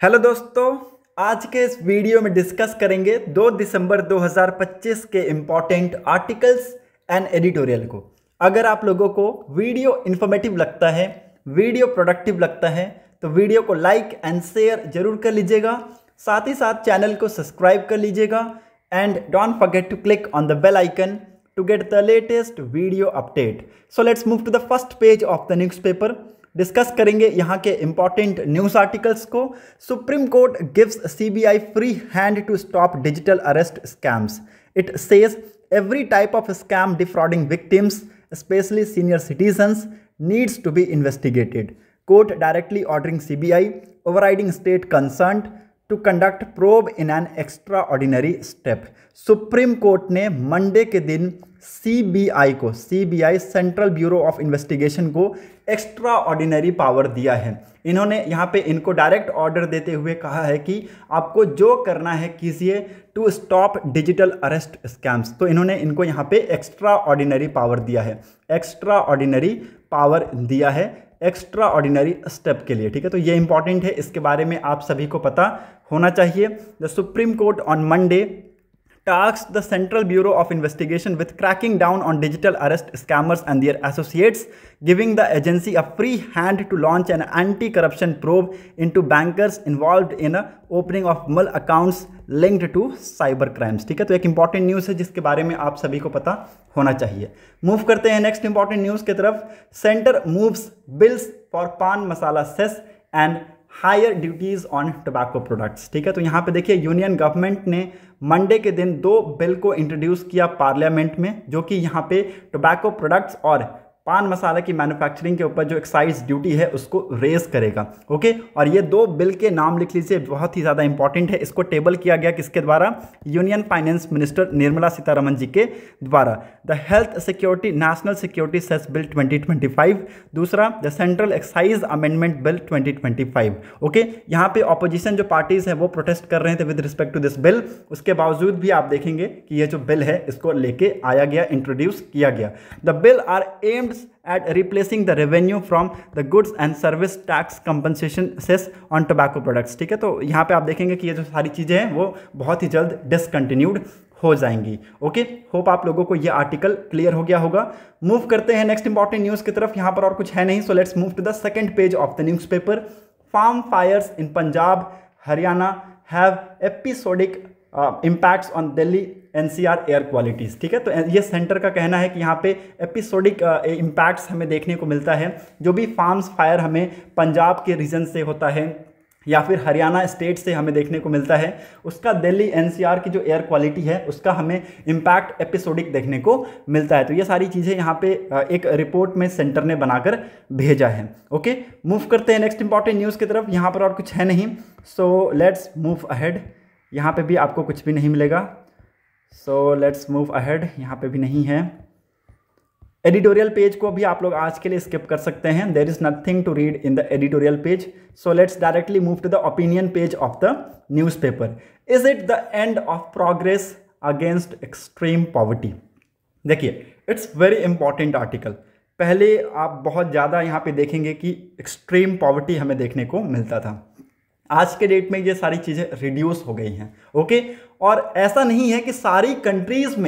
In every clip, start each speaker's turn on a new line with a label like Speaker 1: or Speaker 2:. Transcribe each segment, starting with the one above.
Speaker 1: Hello दोस्तों, आज के इस वीडियो में डिस्कस करेंगे 2 दिसंबर 2025 के इम्पॉर्टेंट आर्टिकल्स एंड एडिटोरियल को। अगर आप लोगों को वीडियो इन्फॉर्मेटिव लगता है, वीडियो प्रोडक्टिव लगता है तो वीडियो को लाइक एंड शेयर जरूर कर लीजिएगा। साथ ही साथ चैनल को सब्सक्राइब कर लीजिएगा and don't forget to click on the bell icon to get the latest video update. So let's move to the first page of the newspaper. Discuss करेंगे यहाँ के इंपॉर्टेंट न्यूज आर्टिकल्स को। Supreme court gives CBI free hand to stop digital arrest scams. It says every type of scam defrauding victims, especially senior citizens, needs to be investigated. Court directly ordering CBI, overriding state concerned, to conduct probe in an extraordinary step. Supreme court ने Monday के दिन CBI central bureau of investigation को extra ordinary power दिया है। इन्होंने यहाँ पे इनको डायरेक्ट ऑर्डर देते हुए कहा है कि आपको जो करना है कीजिए to stop digital arrest scams. तो इन्होंने इनको यहाँ पे एक्स्ट्रा ऑर्डिनरी पावर दिया है, एक्स्ट्रा ऑर्डिनरी पावर दिया है एक्स्ट्रा ऑर्डिनरी स्टेप के लिए। ठीक है, तो ये इंपॉर्टेंट है, इसके बारे में आप सभी को पता होना चाहिए। The supreme court on Monday tasked the Central Bureau of Investigation with cracking down on digital arrest scammers and their associates, giving the agency a free hand to launch an anti-corruption probe into bankers involved in a opening of mall accounts linked to cyber crimes. ठीक है, तो एक important news है जिसके बारे में आप सभी को पता होना चाहिए। मूव करते हैं नेक्स्ट इंपॉर्टेंट न्यूज़ की तरफ। Centre moves bills for pan masala cess and higher duties on tobacco products. ठीक है, तो यहाँ पे देखिए यूनियन गवर्नमेंट ने मंडे के दिन 2 बिल को इंट्रोड्यूस किया पार्लियामेंट में, जो कि यहाँ पे टोबैको प्रोडक्ट्स और पान मसाला की मैन्युफैक्चरिंग के ऊपर जो एक्साइज ड्यूटी है उसको रेज करेगा। ओके, और ये 2 बिल के नाम लिख लीजिए, बहुत ही ज़्यादा इंपॉर्टेंट है। इसको टेबल किया गया किसके द्वारा? Union finance minister Nirmala Sitharaman ji के द्वारा। The health security national security cess bill 2025, दूसरा the central excise amendment bill 2025। Okay, यहाँ पे ऑपोजिशन जो पार्टीज हैं वो प्रोटेस्ट कर रहे थे with respect to this bill. उसके बावजूद भी आप देखेंगे कि ये जो बिल है इसको लेके आया गया, इंट्रोड्यूस किया गया। The bill are aimed at replacing the revenue from the goods and service tax compensation cess on tobacco products. ठीक है, तो यहाँ पे आप देखेंगे कि ये जो सारी चीज़ें हैं वो बहुत ही जल्द डिसकंटिन्यूड हो जाएंगी। ओके, होप आप लोगों को ये आर्टिकल क्लियर हो गया होगा। मूव करते हैं नेक्स्ट इंपॉर्टेंट न्यूज़ की तरफ। यहाँ पर और कुछ है नहीं, so let's move to the second page of the newspaper. Farm fires in Punjab Haryana have episodic impacts on Delhi NCR air qualities. ठीक है, तो ये सेंटर का कहना है कि यहाँ पे एपिसोडिक इम्पैक्ट्स हमें देखने को मिलता है। जो भी फार्म्स फायर हमें पंजाब के रीजन से होता है या फिर हरियाणा स्टेट से हमें देखने को मिलता है, उसका दिल्ली एनसीआर की जो एयर क्वालिटी है उसका हमें इम्पैक्ट एपिसोडिक देखने को मिलता है। तो ये सारी चीज़ें यहाँ पे एक रिपोर्ट में सेंटर ने बनाकर भेजा है। ओके, मूव करते हैं नेक्स्ट इंपॉर्टेंट न्यूज़ की तरफ। यहाँ पर और कुछ है नहीं, सो लेट्स मूव अहेड। यहाँ पे भी आपको कुछ भी नहीं मिलेगा, सो लेट्स मूव अहेड। यहाँ पे भी नहीं है। एडिटोरियल पेज को भी आप लोग आज के लिए स्किप कर सकते हैं, there is nothing to read in the editorial page. So let's directly move to the opinion page of the newspaper. Is it the end of progress against extreme poverty? देखिए, इट्स वेरी इंपॉर्टेंट आर्टिकल। पहले आप बहुत ज़्यादा यहाँ पे देखेंगे कि extreme poverty हमें देखने को मिलता था। आज के डेट में ये सारी चीज़ें रिड्यूस हो गई हैं। ओके, और ऐसा नहीं है कि सारे कंट्रीज़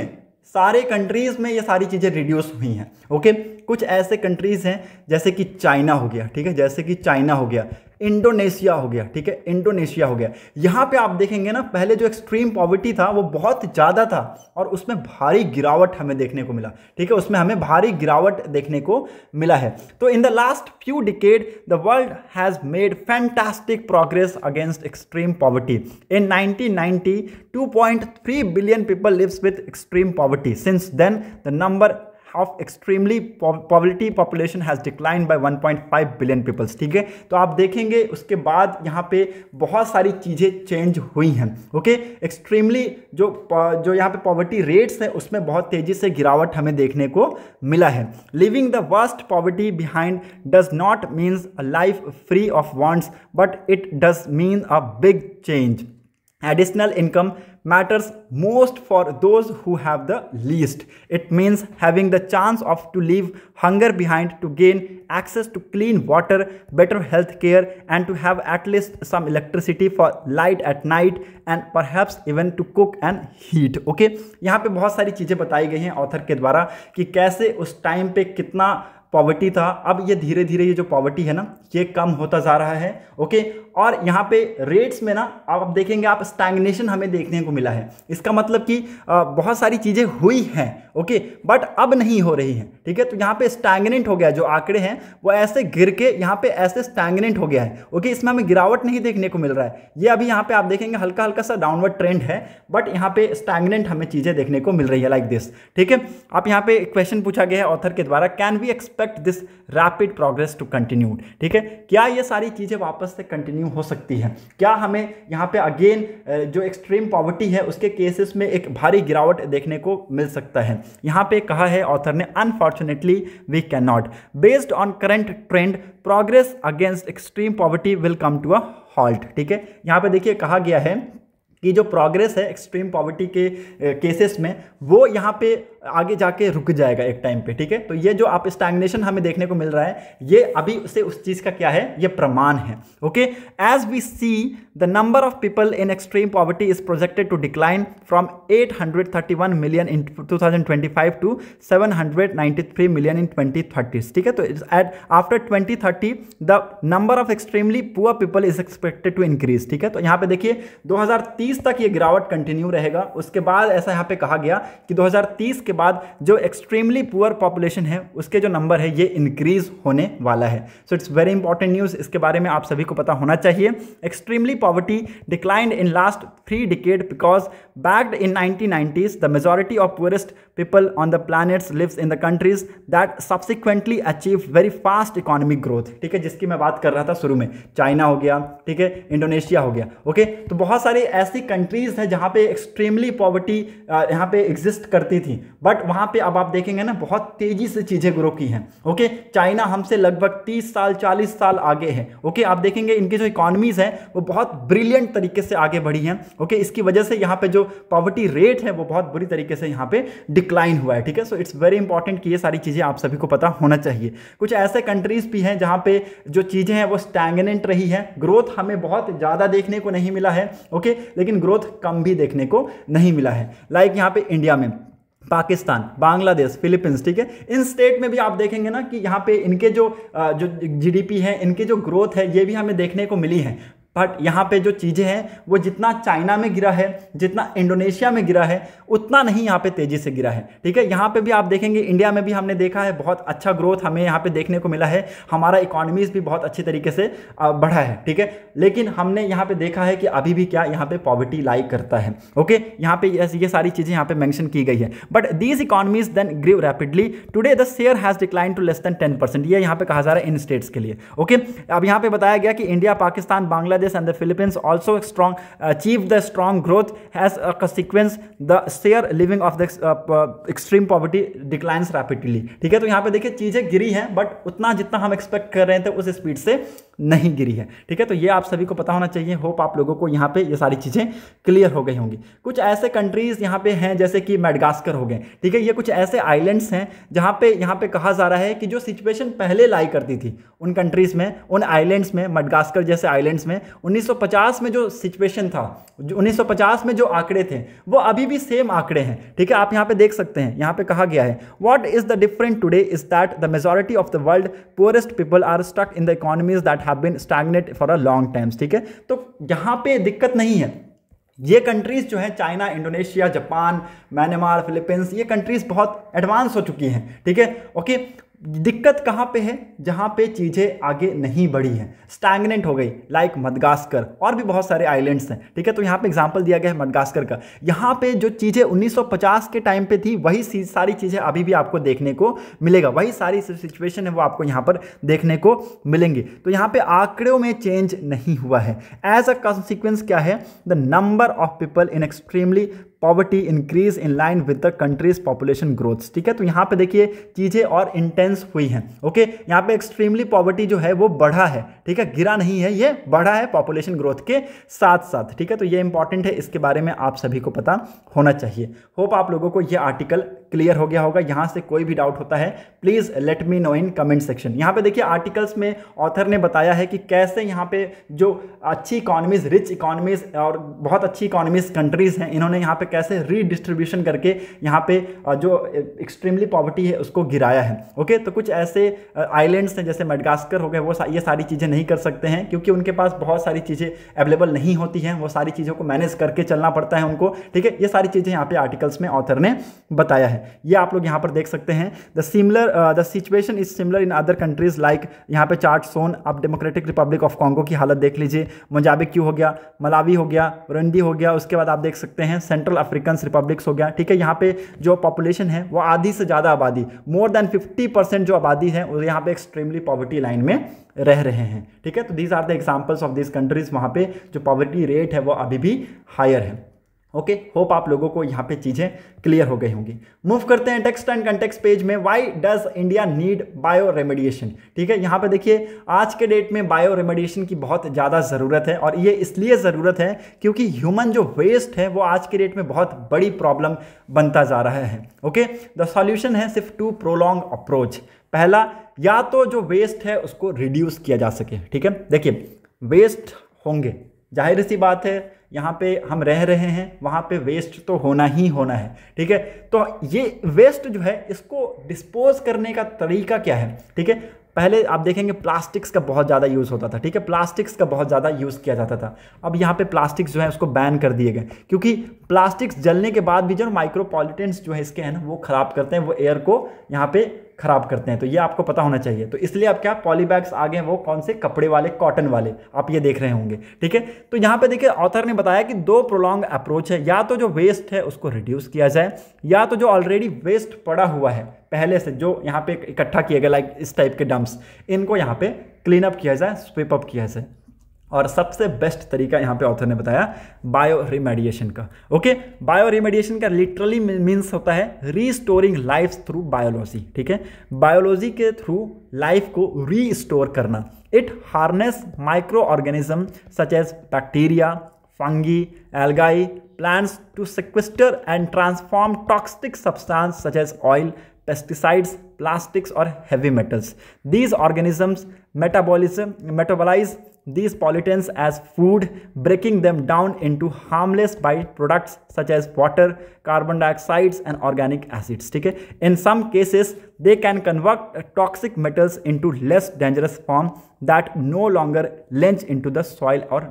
Speaker 1: में ये सारी चीज़ें रिड्यूस हुई हैं। ओके, कुछ ऐसे कंट्रीज़ हैं जैसे कि चाइना हो गया, ठीक है, जैसे कि चाइना हो गया, इंडोनेशिया हो गया, ठीक है, इंडोनेशिया हो गया। यहाँ पे आप देखेंगे ना, पहले जो एक्सट्रीम पॉवर्टी था वो बहुत ज़्यादा था और उसमें भारी गिरावट हमें देखने को मिला। ठीक है, उसमें हमें भारी गिरावट देखने को मिला है। तो in the last few decade the world has made fantastic progress against extreme poverty. In 1990 2.3 billion people lives with extreme poverty. Since then the number of extremely poverty population has declined by 1.5 billion people। ठीक है, तो आप देखेंगे उसके बाद यहाँ पे बहुत सारी चीज़ें चेंज हुई हैं। ओके, एक्सट्रीमली जो यहाँ पे पॉवर्टी रेट्स है उसमें बहुत तेज़ी से गिरावट हमें देखने को मिला है। Living the worst poverty behind does not means a life free of wants, but it does mean a big change Additional income matters most for those who have the least. It means having the chance of to leave hunger behind, to gain access to clean water, better health care, and to have at least some electricity for light at night and perhaps even to cook and heat. Okay, यहाँ पे बहुत सारी चीज़ें बताई गई हैं author के द्वारा कि कैसे उस टाइम पे कितना पॉवर्टी था। अब ये धीरे धीरे ये जो पॉवर्टी है ना ये कम होता जा रहा है। ओके, और यहाँ पे रेट्स में ना आप देखेंगे आप स्टैग्नेशन हमें देखने को मिला है। इसका मतलब कि बहुत सारी चीज़ें हुई हैं, ओके, बट अब नहीं हो रही हैं। ठीक है, तो यहाँ पे स्टैग्नेंट हो गया, जो आंकड़े हैं वो ऐसे गिर के यहाँ पे ऐसे स्टैग्नेंट हो गया है। ओके, इसमें हमें गिरावट नहीं देखने को मिल रहा है। ये अभी यहाँ पे आप देखेंगे हल्का हल्का सा डाउनवर्ड ट्रेंड है, बट यहाँ पे स्टैग्नेंट हमें चीज़ें देखने को मिल रही है लाइक दिस। ठीक है, आप यहाँ पे क्वेश्चन पूछा गया है ऑथर के द्वारा, can we expect this rapid progress to continue. ठीक है, क्या ये सारी चीज़ें वापस से कंटिन्यू हो सकती है? क्या हमें यहाँ पे अगेन जो एक्सट्रीम पॉवर्टी है उसके केसेस में एक भारी गिरावट देखने को मिल सकता है? यहाँ पे कहा है ऑथर ने, unfortunately we can not. Based on current trend progress against extreme poverty will come to a halt. ठीक है, यहाँ पे देखिए कहा गया है कि जो प्रोग्रेस है एक्सट्रीम पॉवर्टी के केसेस में वो यहाँ पे आगे जाके रुक जाएगा एक टाइम पे। ठीक है, तो ये जो आप स्टैग्नेशन हमें देखने को मिल रहा है ये अभी से उस चीज़ का क्या है, ये प्रमाण है। Okay, as we see the number of people in extreme poverty is projected to decline from 831 million in 2025 to 793 million in 2030। ठीक है, तो at after 2030 the number of extremely poor people is expected to increase. ठीक है, तो यहाँ पे देखिए 2030 तक ये गिरावट कंटिन्यू रहेगा। उसके बाद ऐसा यहाँ पे कहा गया कि 2030 के बाद जो एक्सट्रीमली पुअर पॉपुलेशन है उसके जो नंबर है ये इंक्रीज होने वाला है। So it's very important news, इसके बारे में आप सभी को पता होना चाहिए। Extremely poverty declined in last 3 decades because backed in 1990s the majority of poorest people on the planets lives in the countries that subsequently achieve very fast economic growth. ठीक है, जिसकी मैं बात कर रहा था शुरू में, चाइना हो गया, ठीक है, इंडोनेशिया हो गया। ओके, तो बहुत सारी ऐसी कंट्रीज है जहां पे एक्सट्रीमली पॉवर्टी यहाँ पे एग्जिस्ट करती थी, बट वहां पे अब आप देखेंगे ना बहुत तेजी से चीजें ग्रो की हैं। ओके, चाइना हमसे लगभग 30 साल 40 साल आगे है। ओके, आप देखेंगे इनकी जो इकोनॉमीज है वो बहुत ब्रिलियंट तरीके से आगे बढ़ी हैं। ओके, इसकी वजह से यहाँ पे जो पॉवर्टी रेट है वो बहुत बुरी तरीके से यहाँ पे डिक्लाइन हुआ है। ठीक है, सो इट्स वेरी इंपॉर्टेंट कि ये सारी चीजें आप सभी को पता होना चाहिए। कुछ ऐसे कंट्रीज भी हैं जहाँ पे जो चीजें हैं वो स्टैग्नेंट रही है, ग्रोथ हमें बहुत ज्यादा देखने को नहीं मिला है। ओके, लेकिन ग्रोथ कम भी देखने को नहीं मिला है। लाइक यहाँ पे इंडिया में, पाकिस्तान, बांग्लादेश, फिलीपींस। ठीक है, इन स्टेट में भी आप देखेंगे ना कि यहाँ पे इनके जो जीडीपी है, इनकी जो ग्रोथ है ये भी हमें देखने को मिली है। बट यहाँ पे जो चीज़ें हैं वो जितना चाइना में गिरा है, जितना इंडोनेशिया में गिरा है, उतना नहीं यहाँ पे तेज़ी से गिरा है। ठीक है, यहाँ पे भी आप देखेंगे इंडिया में भी हमने देखा है बहुत अच्छा ग्रोथ हमें यहाँ पे देखने को मिला है, हमारा इकोनॉमीज भी बहुत अच्छी तरीके से बढ़ा है। ठीक है, लेकिन हमने यहाँ पे देखा है कि अभी भी क्या यहाँ पे पॉवर्टी लाई करता है। ओके, यहाँ पे ये सारी चीज़ें यहाँ पे मेंशन की गई है। But these economies then grieve rapidly, today the share has decline to less than 10%। ये यहाँ पे कहा जा रहा है इन स्टेट्स के लिए। ओके, अब यहाँ पे बताया गया कि India, Pakistan, Bangladesh and the Philippines also achieved the strong growth as a consequence the share living of the extreme poverty declines rapidly। ठीक है, तो यहाँ पे देखिए चीजें गिरी हैं बट उतना जितना हम एक्सपेक्ट कर रहे थे उस स्पीड से नहीं गिरी है। ठीक है, तो ये आप सभी को पता होना चाहिए। होप आप लोगों को यहाँ पे ये सारी चीजें क्लियर हो गई होंगी। कुछ ऐसे कंट्रीज यहाँ पे हैं जैसे कि मेडागास्कर हो गए। ठीक है, ये कुछ ऐसे आइलैंड्स हैं जहाँ पे कहा जा रहा है कि जो सिचुएशन पहले लाई करती थी उन कंट्रीज में, उन आइलैंड्स में, मेडागास्कर जैसे आइलैंड्स में 1950 में जो सिचुएशन था, जो 1950 में जो आंकड़े थे वो अभी भी सेम आंकड़े हैं। ठीक है, आप यहाँ पे देख सकते हैं, यहाँ पे कहा गया है what is the different today is that the majority of the world poorest people are stuck in the economies that have been stagnate for a long times. ठीक है, तो यहाँ पे दिक्कत नहीं है। ये कंट्रीज जो हैं China, Indonesia, Japan, Myanmar, Philippines, ये कंट्रीज बहुत एडवांस हो चुकी हैं। ठीक है, ओके, दिक्कत कहाँ पे है? जहाँ पे चीज़ें आगे नहीं बढ़ी हैं, स्टैग्नेंट हो गई, लाइक मडगास्कर और भी बहुत सारे आइलैंड्स हैं। ठीक है, तो यहाँ पे एग्जांपल दिया गया है मडगास्कर का। यहाँ पे जो चीज़ें 1950 के टाइम पे थी वही सारी चीज़ें अभी भी आपको देखने को मिलेगा, वही सारी सिचुएशन है वो आपको यहाँ पर देखने को मिलेंगी। तो यहाँ पे आंकड़ों में चेंज नहीं हुआ है। एज अ कॉन्सिक्वेंस क्या है? The number of people in extremely poverty increase in line with the countries population growth. ठीक है, तो यहाँ पे देखिए चीज़ें और इंटेंस हुई हैं। ओके, यहाँ पे एक्सट्रीमली पॉवर्टी जो है वो बढ़ा है। ठीक है, गिरा नहीं है, ये बढ़ा है पॉपुलेशन ग्रोथ के साथ साथ। ठीक है, तो ये इंपॉर्टेंट है, इसके बारे में आप सभी को पता होना चाहिए। होप आप लोगों को ये आर्टिकल क्लियर हो गया होगा। यहाँ से कोई भी डाउट होता है please let me know in comment section. यहाँ पे देखिए आर्टिकल्स में ऑथर ने बताया है कि कैसे यहाँ पे जो अच्छी इकोनॉमीज, रिच इकोनॉमीज और बहुत अच्छी इकोनॉमीज कंट्रीज हैं, इन्होंने यहाँ पे कैसे रीडिस्ट्रीब्यूशन करके यहाँ पे जो एक्सट्रीमली पॉवर्टी है उसको गिराया है। ओके, तो कुछ ऐसे आइलैंड्स हैं जैसे मेडागास्कर हो गए, वो ये सारी चीज़ें नहीं कर सकते हैं क्योंकि उनके पास बहुत सारी चीज़ें अवेलेबल नहीं होती हैं, वो सारी चीज़ों को मैनेज करके चलना पड़ता है उनको। ठीक है, ये सारी चीज़ें यहाँ पे आर्टिकल्स में ऑथर ने बताया है, ये आप लोग यहाँ पर देख सकते हैं। The situation is similar in other countries like, यहाँ पे चार्ट सोन। आप डेमोक्रेटिक रिपब्लिक ऑफ कॉन्गो की हालत देख लीजिए, मोजाम्बिक हो गया, मलावी हो गया, बुरुंडी हो गया, उसके बाद आप देख सकते हैं सेंट्रल अफ्रीकन रिपब्लिक्स हो गया। ठीक है, यहाँ पे जो पॉपुलेशन है वो आधी से ज़्यादा आबादी, मोर देन 50% जो आबादी है वो यहाँ पे एक्सट्रीमली पॉवर्टी लाइन में रह रहे हैं। ठीक है, तो these are the examples of this countries, वहाँ पे जो पॉवर्टी रेट है वो अभी भी हायर है। ओके, होप आप लोगों को यहाँ पे चीज़ें क्लियर हो गई होंगी। मूव करते हैं टेक्स्ट एंड कंटेक्स्ट पेज में। Why does India need bio remediation? ठीक है, यहाँ पे देखिए आज के डेट में बायो रेमेडिएशन की बहुत ज़्यादा ज़रूरत है, और ये इसलिए ज़रूरत है क्योंकि ह्यूमन जो वेस्ट है वो आज के डेट में बहुत बड़ी प्रॉब्लम बनता जा रहा है। ओके, द सॉल्यूशन है सिर्फ टू प्रोलॉन्ग अप्रोच। पहला, या तो जो वेस्ट है उसको रिड्यूस किया जा सके। ठीक है, देखिए वेस्ट होंगे, जाहिर सी बात है, यहाँ पे हम रह रहे हैं, वहाँ पे वेस्ट तो होना ही होना है। ठीक है, तो ये वेस्ट जो है इसको डिस्पोज करने का तरीका क्या है? ठीक है, पहले आप देखेंगे प्लास्टिक्स का बहुत ज़्यादा यूज़ होता था। ठीक है, प्लास्टिक्स का बहुत ज़्यादा यूज़ किया जाता था। अब यहाँ पे प्लास्टिक्स जो है उसको बैन कर दिए गए, क्योंकि प्लास्टिक्स जलने के बाद भी जो माइक्रोपॉलिटेंट्स जो है इसके हैं ना वो ख़राब करते हैं, वो एयर को यहाँ पे खराब करते हैं। तो ये आपको पता होना चाहिए। तो इसलिए अब क्या पॉली बैग्स आ गए, वो कौन से? कपड़े वाले, कॉटन वाले, आप ये देख रहे होंगे। ठीक है, तो यहाँ पे देखिए ऑथर ने बताया कि दो प्रोलॉन्ग अप्रोच है, या तो जो वेस्ट है उसको रिड्यूस किया जाए, या तो जो ऑलरेडी वेस्ट पड़ा हुआ है पहले से, जो यहाँ पे इकट्ठा किए गए लाइक इस टाइप के डंप्स, इनको यहाँ पे क्लीन अप किया जाए, स्वीप अप किया जाए। और सबसे बेस्ट तरीका यहाँ पे ऑथर ने बताया बायो रिमेडिएशन का। ओके, बायो रिमेडिएशन का लिटरली मीन्स होता है रीस्टोरिंग लाइफ थ्रू बायोलॉजी। ठीक है, बायोलॉजी के थ्रू लाइफ को रीस्टोर करना। It harness micro organism such as bacteria, fungi, algae, plants to sequester and transform toxic substance such as oil, pesticides, plastics or heavy metals. These organisms metabolize these pollutants as food, breaking them down into harmless byproducts such as water, carbon dioxides and organic acids. ठीक है, in some cases they can convert toxic metals into less dangerous form that no longer leach into the soil or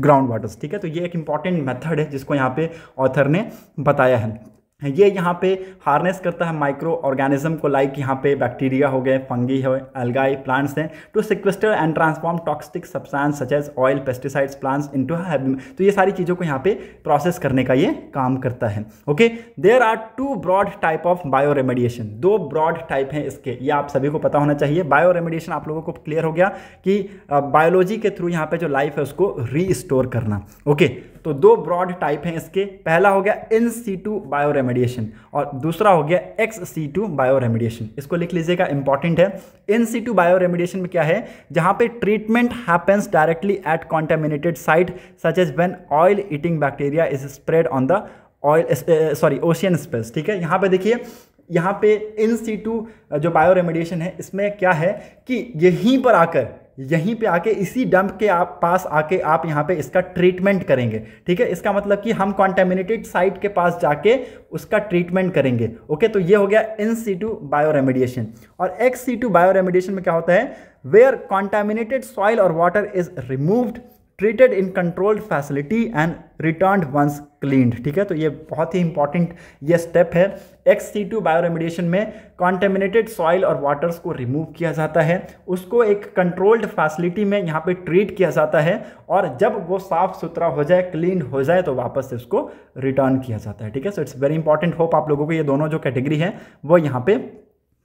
Speaker 1: ground waters. ठीक है, तो ये एक important method है जिसको यहाँ पे ऑथर ने बताया है। ये यहाँ पे हार्नेस करता है माइक्रो ऑर्गेनिज्म को, लाइक यहाँ पे बैक्टीरिया हो गए, फंगी है, एल्गाई, प्लांट्स हैं, to sequester and transform toxic substance such as oil, pesticides, plants into heavy. तो ये सारी चीज़ों को यहाँ पे प्रोसेस करने का ये काम करता है। Okay, there are two broad type of bioremediation. दो ब्रॉड टाइप हैं इसके, ये आप सभी को पता होना चाहिए। बायो रेमेडिएशन आप लोगों को क्लियर हो गया कि बायोलॉजी के थ्रू यहाँ पे जो लाइफ है उसको रीस्टोर करना। ओके, तो दो ब्रॉड टाइप हैं इसके। पहला हो गया इन सीटू बायो रेमेडिएशन और दूसरा हो गया एक्स सीटू बायो रेमेडिएशन। इसको लिख लीजिएगा, इंपॉर्टेंट है। इन सीटू बायो रेमेडिएशन में क्या है? जहां पे treatment happens directly at contaminated site such as when oil eating bacteria is spread on the oil ocean space. ठीक है, यहाँ पे देखिए, यहाँ पे इन सीटू जो बायो रेमेडिएशन है इसमें क्या है कि यहीं पे आके इसी डंप के पास आके आप यहाँ पे इसका ट्रीटमेंट करेंगे। ठीक है, इसका मतलब कि हम कॉन्टेमिनेटेड साइट के पास जाके उसका ट्रीटमेंट करेंगे। ओके, तो ये हो गया इन सीटू बायो रेमेडिएशन। और एक्स सीटू बायो रेमेडिएशन में क्या होता है? वेयर कॉन्टेमिनेटेड सॉइल और water is removed, treated in controlled facility and returned once cleaned. ठीक है, तो ये बहुत ही इंपॉर्टेंट ये स्टेप है। XC2 बायो रेमेडिएशन में कॉन्टेमिनेटेड सॉइल और वाटर्स को रिमूव किया जाता है, उसको एक कंट्रोल्ड फैसिलिटी में यहाँ पे ट्रीट किया जाता है, और जब वो साफ सुथरा हो जाए, क्लीन हो जाए, तो वापस से उसको रिटर्न किया जाता है। ठीक है, so it's very important. Hope आप लोगों को ये दोनों जो कैटेगरी है वो यहाँ पे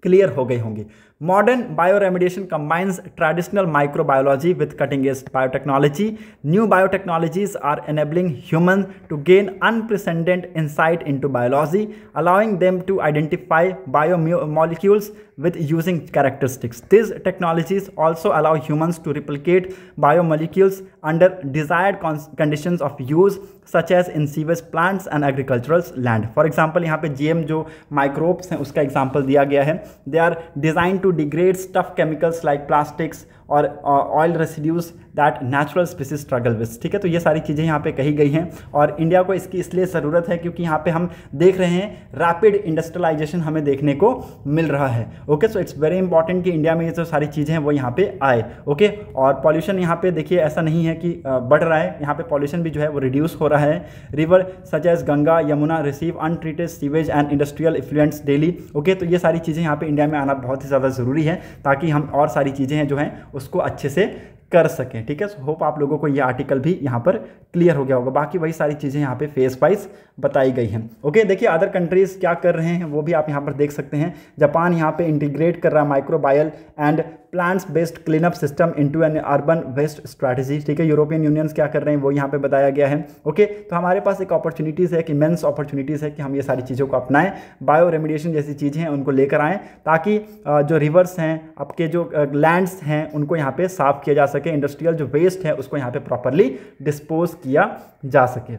Speaker 1: क्लियर हो गई होंगी। Modern bioremediation combines traditional microbiology with cutting edge biotechnology. New biotechnologies are enabling human to gain unprecedented insight into biology, allowing them to identify biomolecules with using characteristics. These technologies also allow humans to replicate biomolecules under desired conditions of use, such as in sewage plants and agricultural land. For example, यहाँ पे GM जो microbes हैं उसका example दिया गया है. They are designed to degrade tough chemicals like plastics और oil residues that natural species struggle with. ठीक है, तो ये सारी चीज़ें यहाँ पे कही गई हैं और इंडिया को इसकी इसलिए ज़रूरत है क्योंकि यहाँ पे हम देख रहे हैं रैपिड इंडस्ट्रियलाइजेशन हमें देखने को मिल रहा है। Okay, so it's very important कि इंडिया में ये जो सारी चीज़ें हैं वो यहाँ पे आए। ओके, और पॉल्यूशन यहाँ पे देखिए ऐसा नहीं है कि बढ़ रहा है, यहाँ पे पॉल्यूशन भी जो है वो रिड्यूस हो रहा है। River such as Ganga Yamuna receive untreated sewage and industrial effluents daily. Okay, तो ये सारी चीज़ें यहाँ पे इंडिया में आना बहुत ही ज़्यादा ज़रूरी है ताकि हम और सारी चीज़ें हैं जो हैं उसको अच्छे से कर सकें। ठीक है, सो होप आप लोगों को ये आर्टिकल भी यहाँ पर क्लियर हो गया होगा। बाकी वही सारी चीज़ें यहाँ पे फेस वाइज बताई गई हैं। ओके, देखिए अदर कंट्रीज़ क्या कर रहे हैं वो भी आप यहाँ पर देख सकते हैं। जापान यहाँ पे इंटीग्रेट कर रहा है microbial and plants based cleanup system into an urban waste strategy. ठीक है, यूरोपियन यूनियंस क्या कर रहे हैं वो यहाँ पे बताया गया है। ओके, तो हमारे पास एक अपॉर्चुनिटीज़ है कि इमेंस अपॉर्चुनिटीज़ है कि हम ये सारी चीज़ों को अपनाएं, बायो रेमेडिएशन जैसी चीज़ें हैं उनको लेकर आएँ ताकि जो रिवर्स हैं आपके जो लैंड्स हैं उनको यहाँ पे साफ़ किया जा सके, इंडस्ट्रियल जो वेस्ट है उसको यहाँ पे प्रॉपरली डिस्पोज किया जा सके।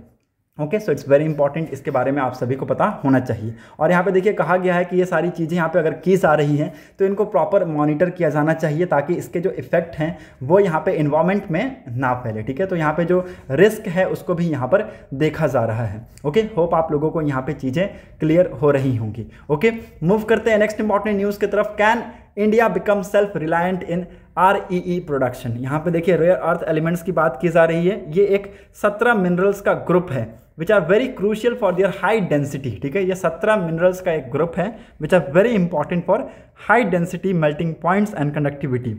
Speaker 1: Okay, so it's very important, इसके बारे में आप सभी को पता होना चाहिए। और यहाँ पे देखिए कहा गया है कि ये सारी चीज़ें यहाँ पे अगर की जा रही हैं तो इनको प्रॉपर मॉनिटर किया जाना चाहिए ताकि इसके जो इफेक्ट हैं वो यहाँ पे इन्वायरमेंट में ना फैले। ठीक है, तो यहाँ पे जो रिस्क है उसको भी यहाँ पर देखा जा रहा है। ओके, होप आप लोगों को यहाँ पे चीज़ें क्लियर हो रही होंगी। ओके, मूव करते हैं नेक्स्ट इंपॉर्टेंट न्यूज़ की तरफ। Can India become self reliant in REE production. यहाँ पे देखिए रेयर अर्थ एलिमेंट्स की बात की जा रही है। ये एक 17 मिनरल्स का ग्रुप है which are very crucial for their high density. ठीक है, ये 17 मिनरल्स का एक ग्रुप है which are very important for high density melting points and conductivity.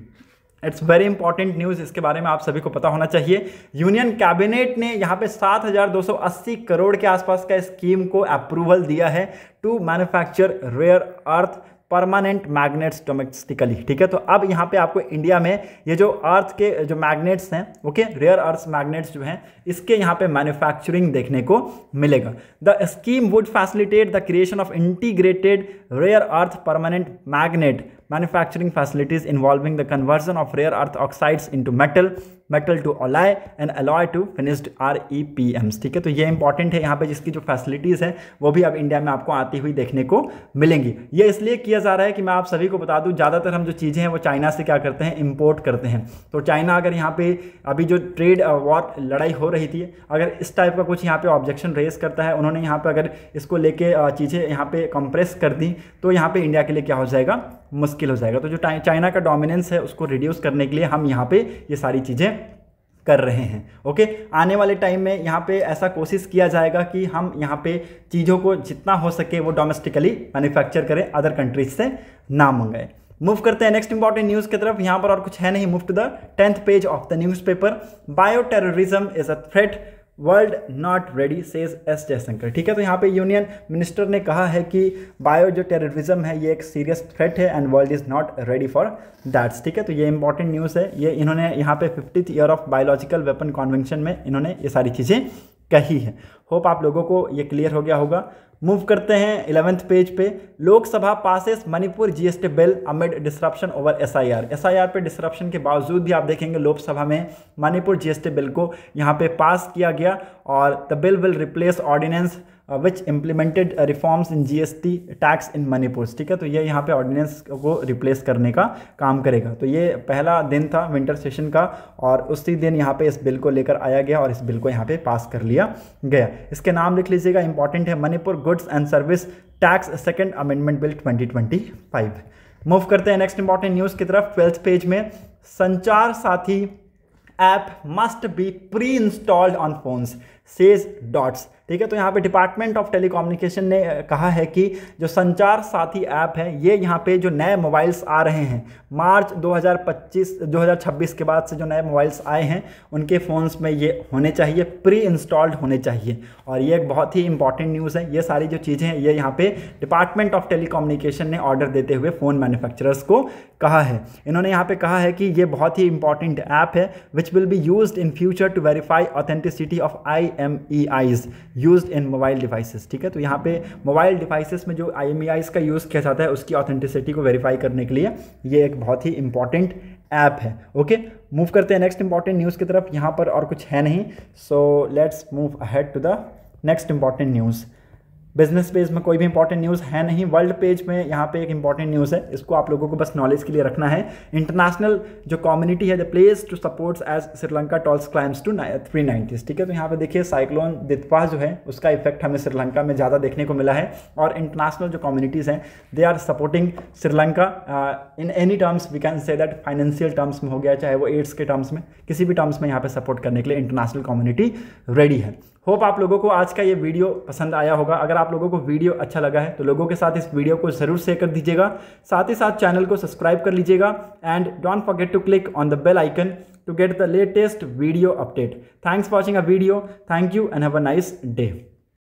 Speaker 1: It's very important news, इसके बारे में आप सभी को पता होना चाहिए। यूनियन कैबिनेट ने यहाँ पे 7,280 करोड़ के आसपास का स्कीम को अप्रूवल दिया है to manufacture rare earth permanent magnets domestically. ठीक है, तो अब यहाँ पे आपको इंडिया में ये जो अर्थ के जो मैग्नेट्स हैं, ओके, रेयर अर्थ मैग्नेट्स जो हैं इसके यहाँ पे मैन्युफैक्चरिंग देखने को मिलेगा। The scheme would facilitate the creation of integrated rare earth permanent magnet manufacturing facilities involving the conversion of rare earth oxides into metal to alloy and alloy to finished REPMs। ठीक है, तो ये important है। यहाँ पे जिसकी जो facilities हैं वो भी अब इंडिया में आपको आती हुई देखने को मिलेंगी। ये इसलिए किया जा रहा है कि मैं आप सभी को बता दूँ, ज़्यादातर हम जो चीज़ें हैं वो चाइना से क्या करते हैं, इंपोर्ट करते हैं। तो चाइना अगर यहाँ पे अभी जो ट्रेड वॉर लड़ाई हो रही थी, अगर इस टाइप का कुछ यहाँ पे ऑब्जेक्शन रेज करता है, उन्होंने यहाँ पे अगर इसको लेके चीज़ें यहाँ पे कंप्रेस कर दी तो यहाँ पे इंडिया के लिए क्या हो जाएगा, मुश्किल हो जाएगा। तो जो चाइना का डोमिनेंस है उसको रिड्यूस करने के लिए हम यहाँ पे ये सारी चीज़ें कर रहे हैं। ओके, आने वाले टाइम में यहाँ पे ऐसा कोशिश किया जाएगा कि हम यहाँ पे चीज़ों को जितना हो सके वो डोमेस्टिकली मैन्युफैक्चर करें, अदर कंट्रीज से ना मंगाए। मूव करते हैं नेक्स्ट इंपॉर्टेंट न्यूज़ की तरफ। यहाँ पर और कुछ है नहीं। Move to the 10th page of the newspaper. Bioterrorism is a threat, world not ready says S Jaishankar. ठीक है, तो यहाँ पे यूनियन मिनिस्टर ने कहा है कि बायो जो टेररिज्म है ये एक सीरियस थ्रेट है and world is not ready for that's. ठीक है, तो ये इंपॉर्टेंट न्यूज़ है। ये इन्होंने यहाँ पे 50th year of biological weapon convention में इन्होंने ये सारी चीज़ें कही है। होप आप लोगों को ये क्लियर हो गया होगा। मूव करते हैं 11th पेज पे। Lok Sabha passes Manipur GST bill amid disruption over SIR पे डिसरप्शन के बावजूद भी आप देखेंगे लोकसभा में मणिपुर GST बिल को यहाँ पे पास किया गया और the bill will replace ordinance which implemented reforms in GST tax in Manipur. ठीक है, तो ये यहाँ पे ऑर्डिनेंस को रिप्लेस करने का काम करेगा। तो ये पहला दिन था विंटर सेशन का और उसी दिन यहाँ पे इस बिल को लेकर आया गया और इस बिल को यहाँ पे पास कर लिया गया। इसके नाम लिख लीजिएगा, इंपॉर्टेंट है, Manipur goods and service tax second amendment bill 2025। Move करते हैं नेक्स्ट इंपॉर्टेंट न्यूज़ की तरफ। 12th पेज में संचार साथी app must be pre installed on phones. Says dots. ठीक है, तो यहाँ पे डिपार्टमेंट ऑफ टेलीकम्युनिकेशन ने कहा है कि जो संचार साथी ऐप है ये यहाँ पे जो नए मोबाइल्स आ रहे हैं मार्च 2026 के बाद से जो नए मोबाइल्स आए हैं उनके फ़ोन्स में ये होने चाहिए, प्री इंस्टॉल्ड होने चाहिए। और ये एक बहुत ही इंपॉर्टेंट न्यूज़ है। ये सारी जो चीज़ें हैं ये यहाँ पे डिपार्टमेंट ऑफ टेलीकम्युनिकेशन ने ऑर्डर देते हुए फ़ोन मैन्युफैक्चरर्स को कहा है। इन्होंने यहाँ पे कहा है कि ये बहुत ही इंपॉर्टेंट ऐप है which will be used in future to verify authenticity of IMEIs used in mobile devices. ठीक है, तो यहाँ पे मोबाइल डिवाइसेस में जो IMEIs का यूज़ किया जाता है उसकी ऑथेंटिसिटी को वेरीफाई करने के लिए ये एक बहुत ही इंपॉर्टेंट ऐप है। ओके, मूव करते हैं नेक्स्ट इंपॉर्टेंट न्यूज़ की तरफ। यहाँ पर और कुछ है नहीं, so let's move ahead to the next important news. Business page में कोई भी इंपॉर्टेंट न्यूज़ है नहीं। वर्ल्ड पेज में यहाँ पे एक इंपॉर्टेंट न्यूज़ है, इसको आप लोगों को बस नॉलेज के लिए रखना है। इंटरनेशनल जो कम्युनिटी है the place to supports as Sri Lanka tolls climbs to 390। ठीक है, तो यहाँ पे देखिए साइक्लोन दित्वा जो है उसका इफेक्ट हमें श्रीलंका में ज़्यादा देखने को मिला है और इंटरनेशनल जो कम्युनिटीज़ हैं they are supporting Sri Lanka in any terms. We can say that financial terms में हो गया, चाहे वो एड्स के टर्म्स में, किसी भी टर्म्स में यहाँ पे सपोर्ट करने के लिए इंटरनेशनल कम्युनिटी रेडी है। होप आप लोगों को आज का ये वीडियो पसंद आया होगा। अगर आप लोगों को वीडियो अच्छा लगा है तो लोगों के साथ इस वीडियो को जरूर शेयर कर दीजिएगा, साथ ही साथ चैनल को सब्सक्राइब कर लीजिएगा and don't forget to click on the bell icon to get the latest video update. Thanks for watching a video. Thank you and have a nice day.